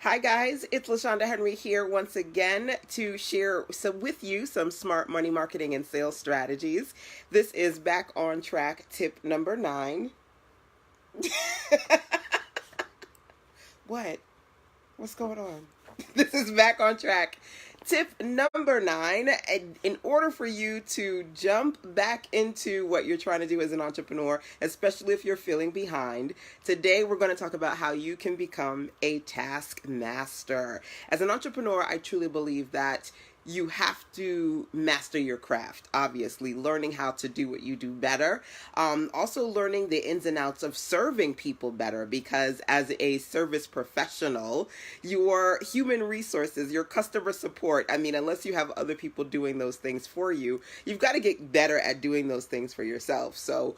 Hi guys, it's LaShanda Henry here once again to share with you some smart money marketing and sales strategies. This is back on track tip number 9. What? What's going on? This is back on track. Tip number 9, in order for you to jump back into what you're trying to do as an entrepreneur, especially if you're feeling behind, today we're going to talk about how you can become a task master. As an entrepreneur, I truly believe that you have to master your craft, obviously, learning how to do what you do better. Also learning the ins and outs of serving people better, because as a service professional, your human resources, your customer support, unless you have other people doing those things for you, you've got to get better at doing those things for yourself. So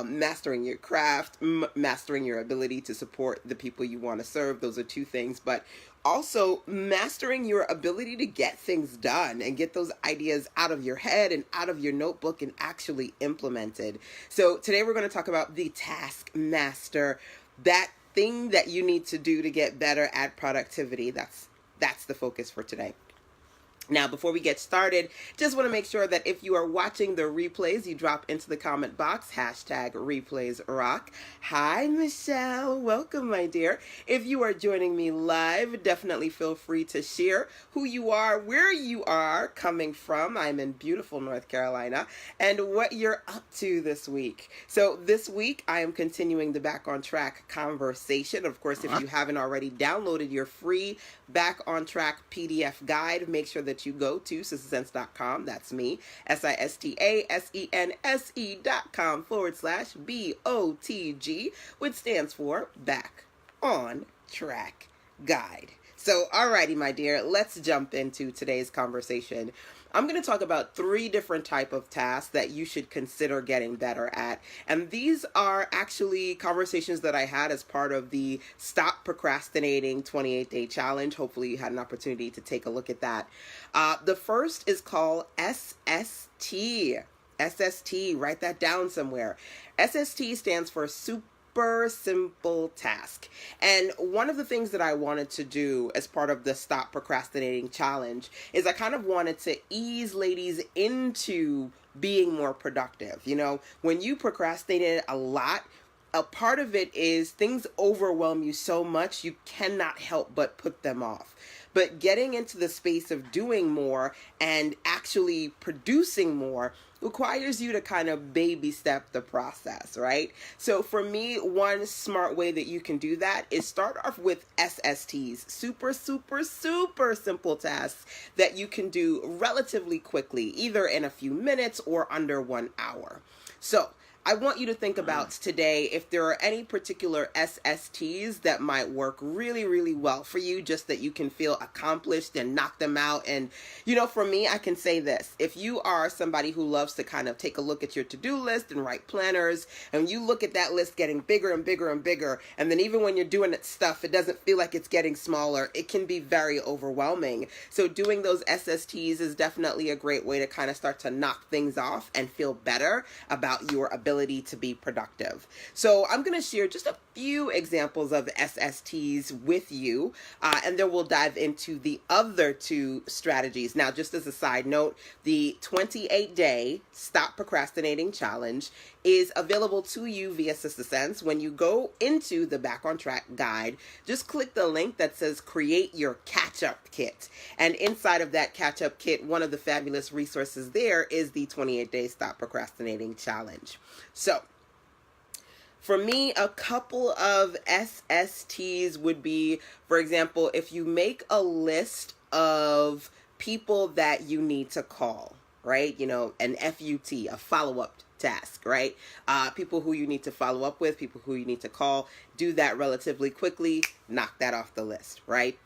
mastering your craft, mastering your ability to support the people you want to serve, those are two things. But also mastering your ability to get things done and get those ideas out of your head and out of your notebook and actually implemented. So today we're going to talk about the task master, that thing that you need to do to get better at productivity. That's the focus for today. Now, before we get started, just want to make sure that if you are watching the replays, you drop into the comment box, #replaysrock. Hi, Michelle. Welcome, my dear. If you are joining me live, definitely feel free to share who you are, where you are coming from. I'm in beautiful North Carolina, and what you're up to this week. So this week, I am continuing the Back on Track conversation. Of course, if you haven't already downloaded your free Back on Track PDF guide, make sure that you go to sistasense.com. That's me, SISTASENSE.com/BOTG, which stands for Back on Track Guide. So, alrighty, my dear, let's jump into today's conversation. I'm going to talk about 3 different type of tasks that you should consider getting better at. And these are actually conversations that I had as part of the Stop Procrastinating 28-Day Challenge. Hopefully you had an opportunity to take a look at that. The first is called SST. SST, write that down somewhere. SST stands for Super Simple Task. And one of the things that I wanted to do as part of the Stop Procrastinating Challenge is I kind of wanted to ease ladies into being more productive. You know, when you procrastinated a lot, a part of it is things overwhelm you so much you cannot help but put them off. But getting into the space of doing more and actually producing more requires you to kind of baby step the process, right? So for me, one smart way that you can do that is start off with SSTs, super simple tasks that you can do relatively quickly, either in a few minutes or under 1 hour. So I want you to think about today if there are any particular SSTs that might work really, really well for you, just that you can feel accomplished and knock them out. And, you know, for me, I can say this. If you are somebody who loves to kind of take a look at your to-do list and write planners, and you look at that list getting bigger and bigger and bigger, and then even when you're doing stuff, it doesn't feel like it's getting smaller, it can be very overwhelming. So doing those SSTs is definitely a great way to kind of start to knock things off and feel better about your ability to be productive. So I'm going to share just a few examples of SSTs with you, and then we'll dive into the other 2 strategies. Now, just as a side note, the 28-day Stop Procrastinating Challenge is available to you via Sister Sense. When you go into the Back on Track guide, just click the link that says Create Your Catch-Up Kit. And inside of that catch-up kit, one of the fabulous resources there is the 28-day Stop Procrastinating Challenge. So, for me, a couple of SSTs would be, for example, if you make a list of people that you need to call, right? You know, an FUT, a follow-up task, right? People who you need to follow up with, people who you need to call, do that relatively quickly, knock that off the list, right?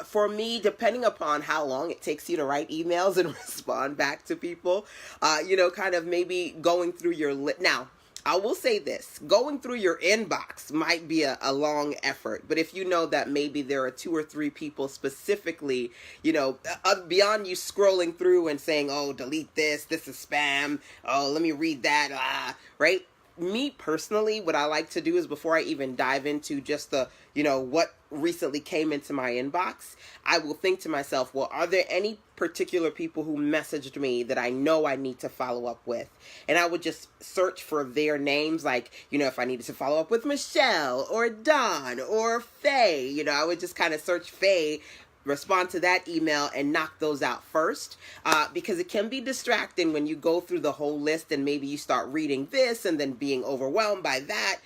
For me, depending upon how long it takes you to write emails and respond back to people, kind of maybe going through your list. Now, I will say this, going through your inbox might be a long effort, but if you know that maybe there are 2 or 3 people specifically, beyond you scrolling through and saying, oh, delete this, this is spam, oh, let me read that, right? me personally, what I like to do is before I even dive into just the, what recently came into my inbox, I will think to myself, well, are there any particular people who messaged me that I know I need to follow up with? And I would just search for their names, like, if I needed to follow up with Michelle or Don or Faye, I would just kind of search Faye, respond to that email, and knock those out first, because it can be distracting when you go through the whole list and maybe you start reading this and then being overwhelmed by that.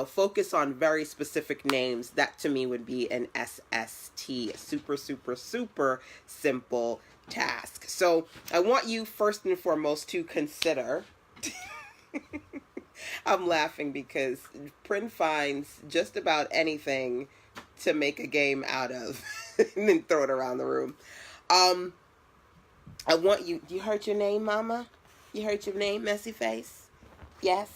Focus on very specific names. That to me would be an SST, a super, super, super simple task. So I want you first and foremost to consider I'm laughing because Prin finds just about anything to make a game out of and then throw it around the room. I want you heard your name, Mama? You heard your name, Messy Face? Yes?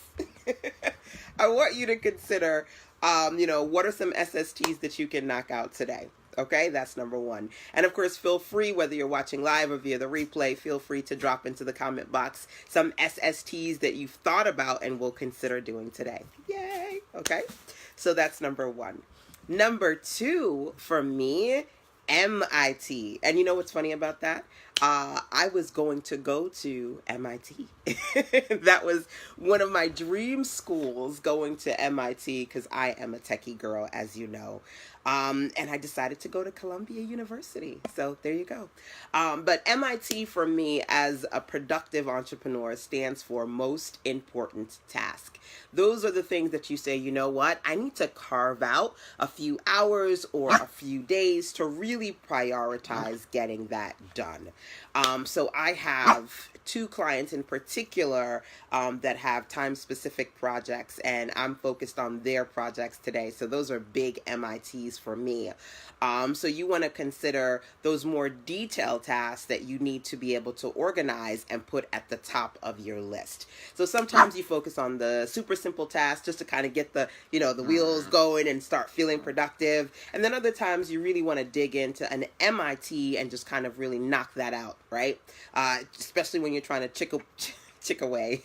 I want you to consider, what are some SSTs that you can knock out today? Okay, that's number one. And of course, feel free, whether you're watching live or via the replay, feel free to drop into the comment box some SSTs that you've thought about and will consider doing today. Yay! Okay, so that's number one. Number two for me, MIT. And you know what's funny about that? I was going to go to MIT. That was one of my dream schools, going to MIT, because I am a techie girl, as you know. And I decided to go to Columbia University. So there you go. But MIT for me as a productive entrepreneur stands for most important task. Those are the things that you say, you know what, I need to carve out a few hours or a few days to really prioritize getting that done. So I have two clients in particular that have time-specific projects, and I'm focused on their projects today. So those are big MITs for me. So you want to consider those more detailed tasks that you need to be able to organize and put at the top of your list. So sometimes you focus on the super simple tasks just to kind of get the, the wheels going and start feeling productive. And then other times you really want to dig into an MIT and just kind of really knock that out, right? Especially when you're trying to chip away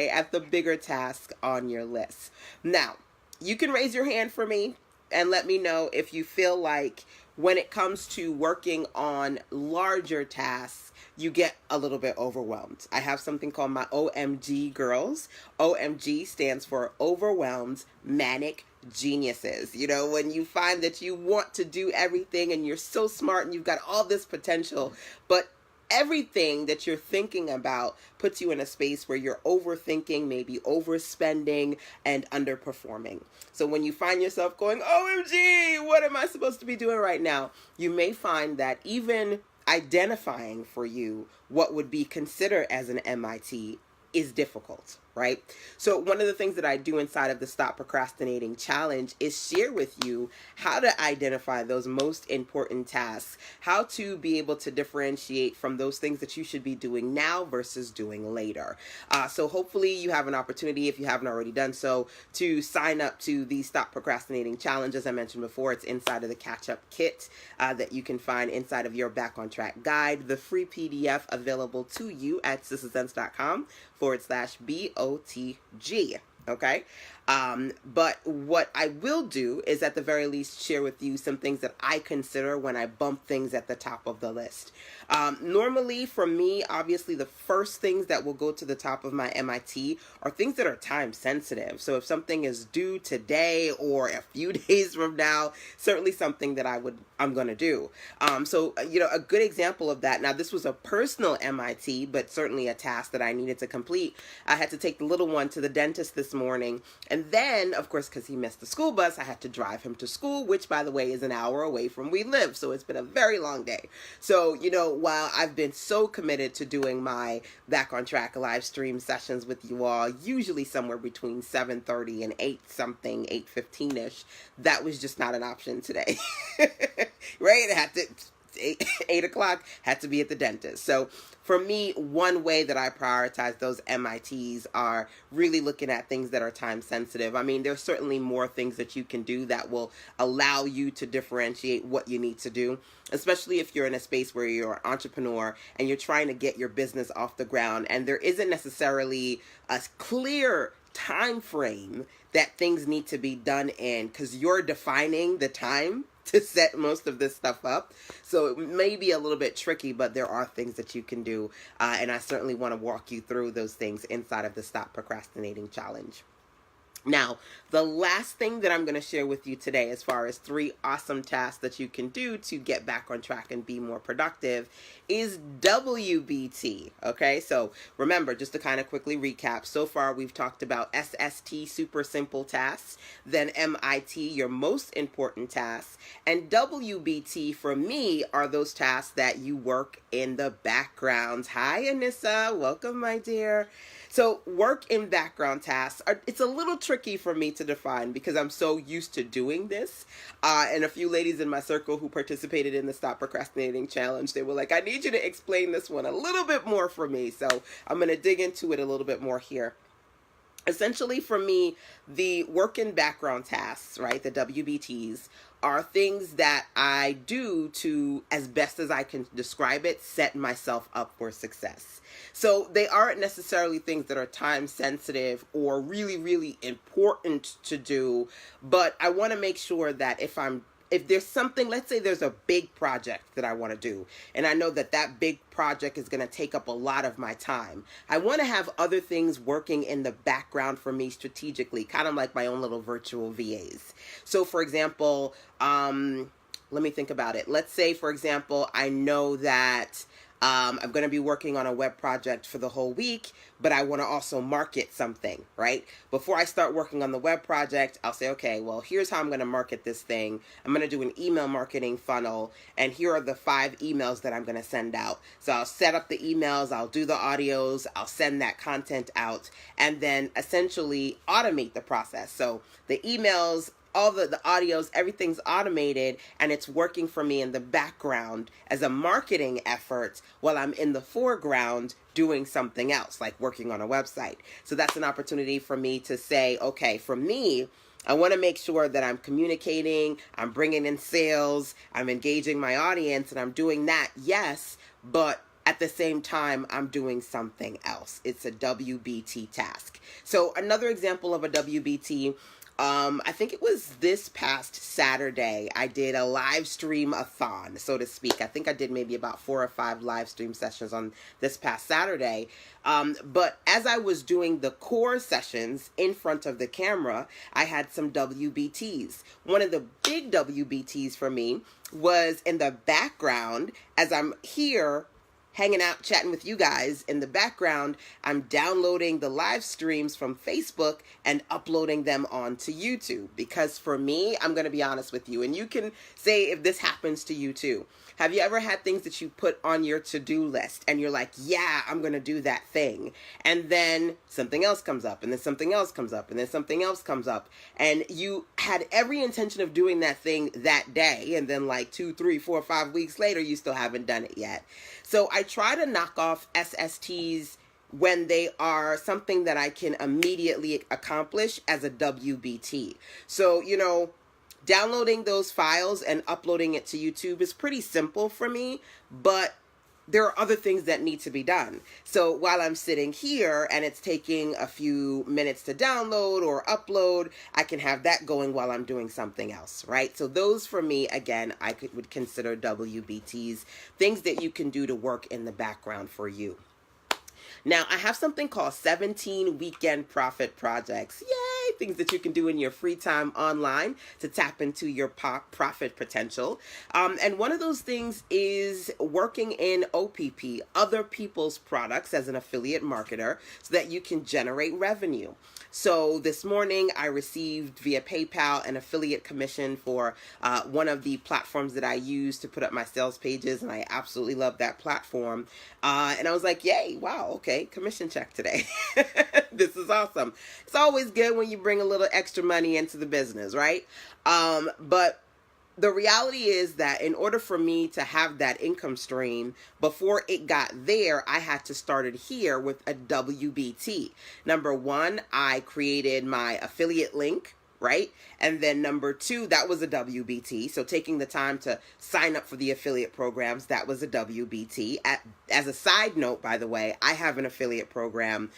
at the bigger task on your list. Now, you can raise your hand for me and let me know if you feel like when it comes to working on larger tasks, you get a little bit overwhelmed. I have something called my OMG girls. OMG stands for Overwhelmed Manic Geniuses. When you find that you want to do everything and you're so smart and you've got all this potential, but everything that you're thinking about puts you in a space where you're overthinking, maybe overspending, and underperforming. So when you find yourself going, OMG, what am I supposed to be doing right now? You may find that even identifying for you what would be considered as an MIT is difficult, right? So one of the things that I do inside of the Stop Procrastinating Challenge is share with you how to identify those most important tasks, how to be able to differentiate from those things that you should be doing now versus doing later. So hopefully you have an opportunity, if you haven't already done so, to sign up to the Stop Procrastinating Challenge. As I mentioned before, it's inside of the catch-up kit that you can find inside of your Back on Track guide, the free PDF available to you at sistersense.com/BOTG. Okay. But what I will do is at the very least share with you some things that I consider when I bump things at the top of the list. Normally for me, obviously the first things that will go to the top of my MIT are things that are time sensitive. So if something is due today or a few days from now, certainly something that I'm going to do. So a good example of that. Now this was a personal MIT, but certainly a task that I needed to complete. I had to take the little one to the dentist this morning. And then, of course, because he missed the school bus, I had to drive him to school, which, by the way, is an hour away from where we live. So it's been a very long day. So, while I've been so committed to doing my Back on Track live stream sessions with you all, usually somewhere between 7:30 and 8:15-ish, that was just not an option today. Right? 8 o'clock, had to be at the dentist. So for me, one way that I prioritize those MITs are really looking at things that are time sensitive. I mean, there's certainly more things that you can do that will allow you to differentiate what you need to do, especially if you're in a space where you're an entrepreneur and you're trying to get your business off the ground and there isn't necessarily a clear time frame that things need to be done in, because you're defining the time to set most of this stuff up. So it may be a little bit tricky, but there are things that you can do. And I certainly want to walk you through those things inside of the Stop Procrastinating Challenge. Now, the last thing that I'm going to share with you today, as far as 3 awesome tasks that you can do to get back on track and be more productive, is WBT. Okay, so remember, just to kind of quickly recap, so far we've talked about SST, super simple tasks, then MIT, your most important tasks, and WBT for me are those tasks that you work in the background. Hi, Anissa. Welcome, my dear. So work in background tasks, it's a little tricky for me to define because I'm so used to doing this. And a few ladies in my circle who participated in the Stop Procrastinating Challenge, they were like, I need you to explain this one a little bit more for me. So I'm going to dig into it a little bit more here. Essentially, for me, the work in background tasks, right, the WBTs, are things that I do to, as best as I can describe it, set myself up for success. So they aren't necessarily things that are time sensitive or really, really important to do, but I want to make sure that if there's something, let's say there's a big project that I want to do, and I know that that big project is going to take up a lot of my time, I want to have other things working in the background for me strategically, kind of like my own little virtual VAs. So for example, let me think about it. Let's say, for example, I know that I'm going to be working on a web project for the whole week, but I want to also market something, right? Before I start working on the web project, I'll say, okay, well, here's how I'm going to market this thing. I'm going to do an email marketing funnel, and here are the 5 emails that I'm going to send out. So I'll set up the emails, I'll do the audios, I'll send that content out, and then essentially automate the process. So the emails, all the audios, everything's automated, and it's working for me in the background as a marketing effort while I'm in the foreground doing something else, like working on a website. So that's an opportunity for me to say, okay, for me, I want to make sure that I'm communicating, I'm bringing in sales, I'm engaging my audience, and I'm doing that, yes, but at the same time, I'm doing something else. It's a WBT task. So another example of a WBT, I think it was this past Saturday, I did a live stream-a-thon, so to speak. I think I did maybe about 4 or 5 live stream sessions on this past Saturday. But as I was doing the core sessions in front of the camera, I had some WBTs. One of the big WBTs for me was in the background as I'm here hanging out, chatting with you guys. In the background, I'm downloading the live streams from Facebook and uploading them onto YouTube. Because for me, I'm going to be honest with you, and you can say if this happens to you too. Have you ever had things that you put on your to-do list and you're like, yeah, I'm going to do that thing. And then something else comes up, and then something else comes up, and then something else comes up. And you had every intention of doing that thing that day. And then like 2, 3, 4, 5 weeks later, you still haven't done it yet. So I try to knock off SSTs when they are something that I can immediately accomplish as a WBT. So, downloading those files and uploading it to YouTube is pretty simple for me, but there are other things that need to be done. So while I'm sitting here and it's taking a few minutes to download or upload, I can have that going while I'm doing something else, right? So those for me, again, would consider WBTs, things that you can do to work in the background for you. Now, I have something called 17 Weekend Profit Projects. Yay! Things that you can do in your free time online to tap into your profit potential. And one of those things is working in OPP, other people's products, as an affiliate marketer so that you can generate revenue. So this morning I received via PayPal an affiliate commission for one of the platforms that I use to put up my sales pages, and I absolutely love that platform. And I was like, yay, wow, okay, commission check today. This is awesome. It's always good when you bring a little extra money into the business, right? But the reality is that in order for me to have that income stream, before it got there, I had to start it here with a WBT. Number one, I created my affiliate link, right? And then number two, that was a WBT. So taking the time to sign up for the affiliate programs, that was a WBT. As a side note, by the way, I have an affiliate program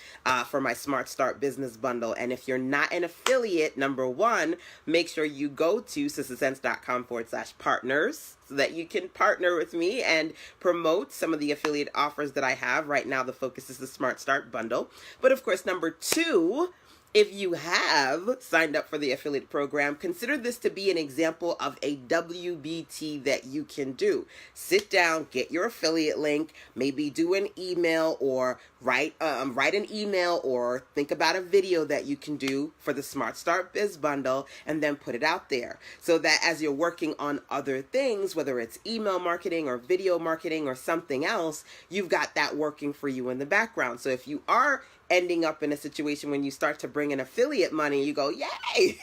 for my Smart Start Business Bundle. And if you're not an affiliate, number one, make sure you go to sistasense.com/partners so that you can partner with me and promote some of the affiliate offers that I have. Right now, the focus is the Smart Start Bundle. But of course, number two, if you have signed up for the affiliate program, consider this to be an example of a WBT that you can do. Sit down, get your affiliate link, maybe do an email or write an email or think about a video that you can do for the Smart Start Biz Bundle and then put it out there so that as you're working on other things, whether it's email marketing or video marketing or something else, you've got that working for you in the background. So if you are ending up in a situation when you start to bring in affiliate money, you go, yay,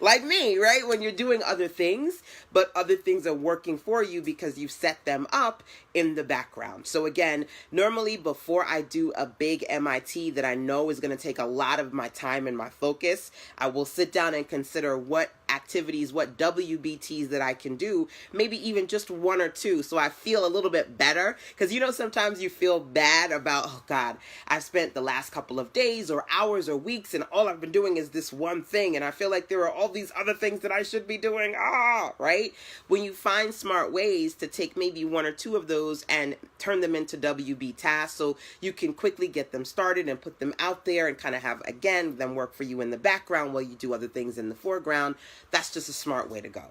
like me, right? When you're doing other things, but other things are working for you because you've set them up in the background. So again, normally before I do a big MIT that I know is going to take a lot of my time and my focus, I will sit down and consider what activities, what WBTs that I can do, maybe even just one or two, so I feel a little bit better. Because you know, sometimes you feel bad about, oh God, I've spent the last couple of days or hours or weeks and all I've been doing is this one thing, and I feel like there are all these other things that I should be doing, right? When you find smart ways to take maybe one or two of those and turn them into WB tasks so you can quickly get them started and put them out there and kind of have, again, them work for you in the background while you do other things in the foreground, that's just a smart way to go.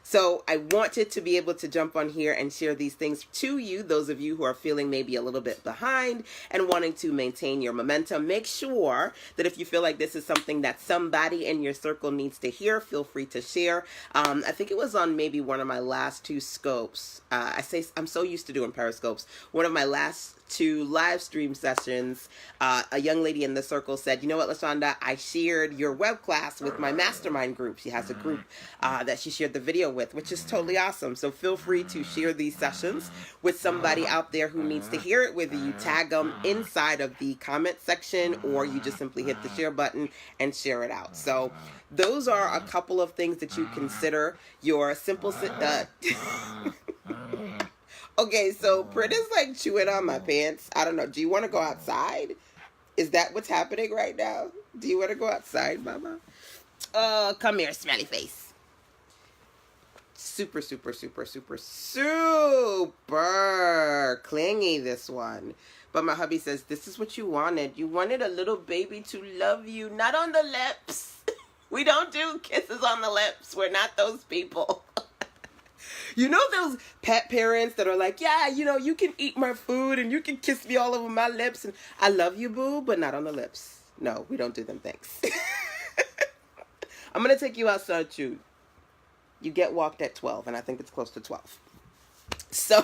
So I wanted to be able to jump on here and share these things to you, those of you who are feeling maybe a little bit behind and wanting to maintain your momentum. Make sure that if you feel like this is something that somebody in your circle needs to hear, feel free to share. I think it was on maybe one of my last two scopes. I'm so used to doing Periscopes. One of my last two live stream sessions, a young lady in the circle said, you know what, LaShanda, I shared your web class with my mastermind group. She has a group that she shared the video with, which is totally awesome. So feel free to share these sessions with somebody out there who needs to hear it, whether you tag them inside of the comment section or you just simply hit the share button and share it out. So those are a couple of things that you consider your simple Okay, so Britta's like chewing on my pants. I don't know. Do you want to go outside? Is that what's happening right now? Do you want to go outside, Mama? Oh, come here, smelly face. Super, super, super, super, super clingy, this one. But my hubby says, this is what you wanted. You wanted a little baby to love you, not on the lips. We don't do kisses on the lips. We're not those people. You know those pet parents that are like, yeah, you know, you can eat my food and you can kiss me all over my lips and I love you, boo, but not on the lips. No, we don't do them things. I'm going to take you outside too. You get walked at 12 and I think it's close to 12. So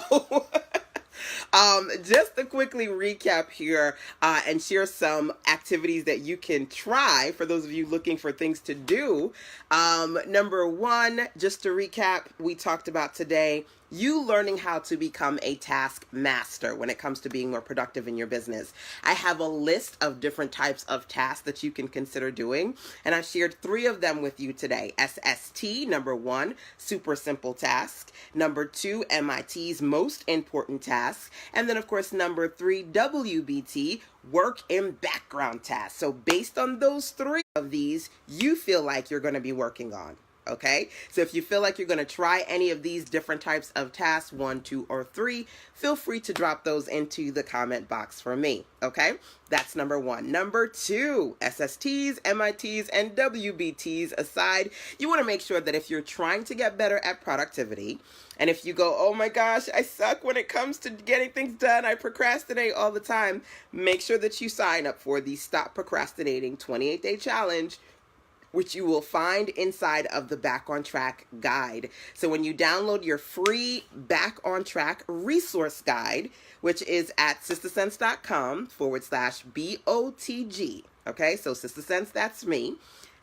just to quickly recap here and share some activities that you can try for those of you looking for things to do. Number one, just to recap, we talked about today, you learning how to become a task master when it comes to being more productive in your business. I have a list of different types of tasks that you can consider doing, and I shared 3 of them with you today. SST, number 1, super simple task. Number 2, MIT's most important task. And then, of course, number 3, WBT, work in background tasks. So based on those 3 of these, you feel like you're going to be working on. Okay, so if you feel like you're going to try any of these different types of tasks, 1, 2, or 3, feel free to drop those into the comment box for me. Okay, that's number 1. Number 2, SSTs, MITs, and WBTs aside, you want to make sure that if you're trying to get better at productivity, and if you go, oh my gosh, I suck when it comes to getting things done, I procrastinate all the time, make sure that you sign up for the Stop Procrastinating 28-Day Challenge, which you will find inside of the Back on Track guide. So when you download your free Back on Track resource guide, which is at sistasense.com/BOTG. Okay, so Sistasense, that's me.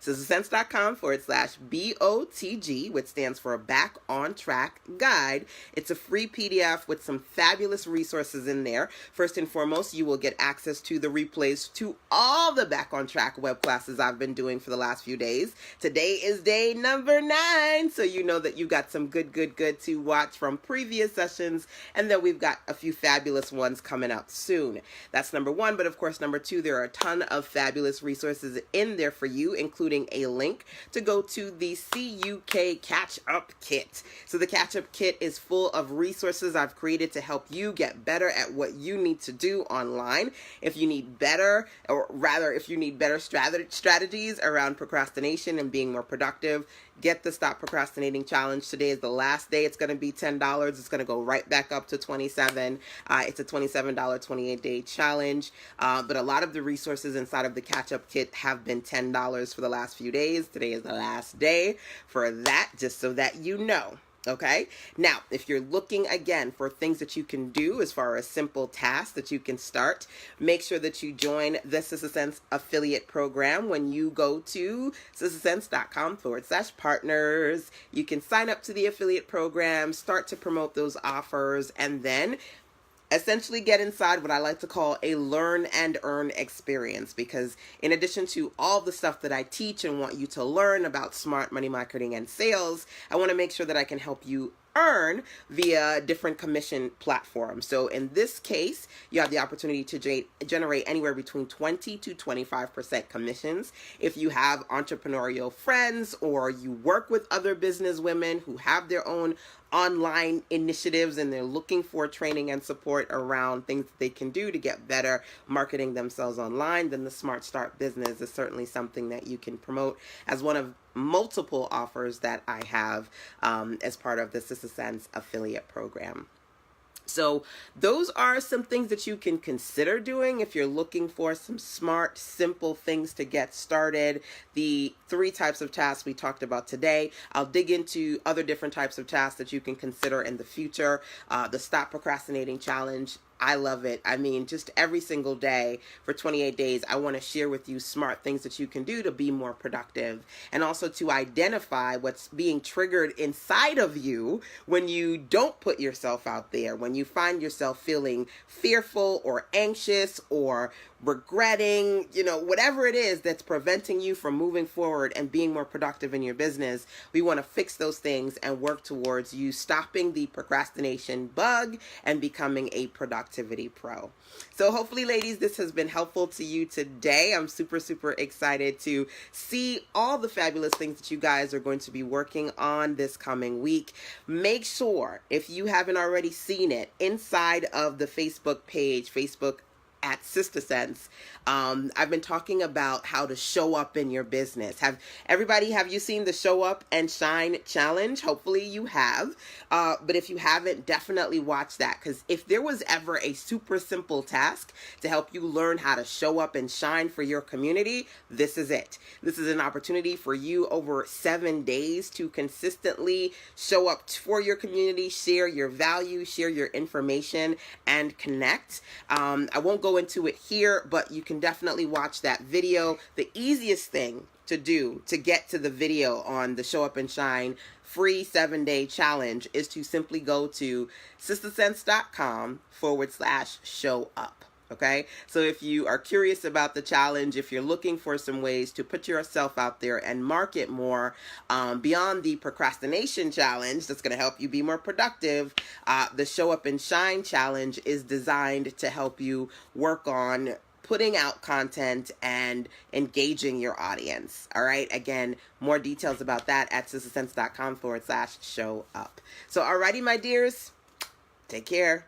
SisterSense.com/BOTG, which stands for Back on Track Guide. It's a free PDF with some fabulous resources in there. First and foremost, you will get access to the replays to all the Back on Track web classes I've been doing for the last few days. Today is day number 9, so you know that you got some good to watch from previous sessions, and then we've got a few fabulous ones coming up soon. That's number 1, but of course, number 2, there are a ton of fabulous resources in there for you, including a link to go to the CUK Catch-Up Kit. So the Catch-Up Kit is full of resources I've created to help you get better at what you need to do online. If you need better, or rather, if you need better strategies around procrastination and being more productive, get the Stop Procrastinating Challenge. Today is the last day. It's going to be $10. It's going to go right back up to $27. It's a $27 28-day challenge. But a lot of the resources inside of the Catch-Up Kit have been $10 for the last few days. Today is the last day for that, just so that you know. Okay. Now, if you're looking again for things that you can do as far as simple tasks that you can start, make sure that you join the Sister Sense affiliate program. When you go to sistersense.com/partners, you can sign up to the affiliate program, start to promote those offers, and then essentially get inside what I like to call a learn and earn experience, because in addition to all the stuff that I teach and want you to learn about smart money marketing and sales, I want to make sure that I can help you earn via different commission platforms. So in this case, you have the opportunity to generate anywhere between 20 to 25% commissions. If you have entrepreneurial friends or you work with other business women who have their own online initiatives and they're looking for training and support around things that they can do to get better marketing themselves online, then the Smart Start business is certainly something that you can promote as one of multiple offers that I have as part of the Sister Sense affiliate program. So those are some things that you can consider doing if you're looking for some smart, simple things to get started. The 3 types of tasks we talked about today. I'll dig into other different types of tasks that you can consider in the future. The Stop Procrastinating Challenge, I love it. I mean, just every single day for 28 days, I want to share with you smart things that you can do to be more productive, and also to identify what's being triggered inside of you when you don't put yourself out there, when you find yourself feeling fearful or anxious or regretting, whatever it is that's preventing you from moving forward and being more productive in your business. We want to fix those things and work towards you stopping the procrastination bug and becoming a productivity pro. So hopefully, ladies, this has been helpful to you today. I'm super excited to see all the fabulous things that you guys are going to be working on this coming week. Make sure, if you haven't already seen it, inside of the Facebook page, Facebook at Sister Sense, I've been talking about how to show up in your business. Have you seen the Show Up and Shine Challenge? Hopefully you have. But if you haven't, definitely watch that, because if there was ever a super simple task to help you learn how to show up and shine for your community, this is it. This is an opportunity for you over 7 days to consistently show up for your community, share your value, share your information, and connect. I won't go into it here, but you can definitely watch that video. The easiest thing to do to get to the video on the Show Up and Shine free 7-day challenge is to simply go to sistersense.com/show up. Okay, so if you are curious about the challenge, if you're looking for some ways to put yourself out there and market more beyond the procrastination challenge that's going to help you be more productive, the Show Up and Shine challenge is designed to help you work on putting out content and engaging your audience. All right. Again, more details about that at sistersense.com/show up. So, alrighty, my dears, take care.